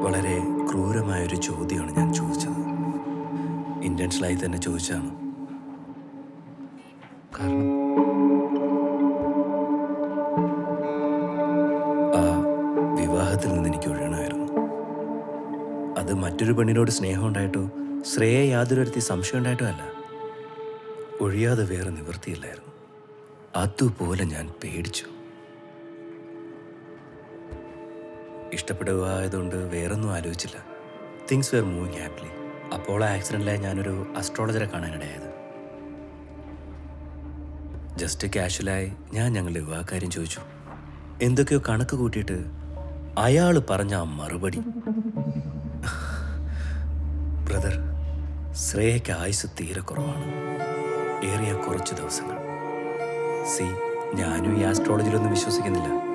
വളരെ ക്രൂരമായൊരു ചോദ്യമാണ് ഞാൻ ചോദിച്ചത്. ഇൻറ്റൻഷനായി തന്നെ ചോദിച്ചതാണ്. കാരണം ആ വിവാഹത്തിൽ നിന്ന് എനിക്ക് ഒഴിയണമായിരുന്നു. അത് മറ്റൊരു പെണ്ണിനോട് സ്നേഹം ഉണ്ടായിട്ടോ ശ്രേയെ യാതൊരു തരത്തിൽ സംശയം ഉണ്ടായിട്ടോ അല്ല. ഒഴിയാതെ വേറെ നിവൃത്തിയില്ലായിരുന്നു. അതുപോലെ ഞാൻ പേടിച്ചു. ഇഷ്ടപ്പെടുകയായതുകൊണ്ട് വേറൊന്നും ആലോചിച്ചില്ല. Things were moving happily. അപ്പോൾ ആ ആക്സിഡൻറ്റിലായി ഞാനൊരു അസ്ട്രോളജറെ കാണാനിടയായത്. ജസ്റ്റ് കാഷ്വലായി ഞാൻ ഞങ്ങളുടെ വിവാഹകാര്യം ചോദിച്ചു. എന്തൊക്കെയോ കണക്ക് കൂട്ടിയിട്ട് അയാൾ പറഞ്ഞ ആ മറുപടി, ബ്രദർ, ശ്രേയയ്ക്ക് ആയുസ് തീരെ കുറവാണ്, ഏറിയ കുറച്ച് ദിവസങ്ങൾ. ഞാനും ഈ ആസ്ട്രോളജിയിലൊന്നും വിശ്വസിക്കുന്നില്ല.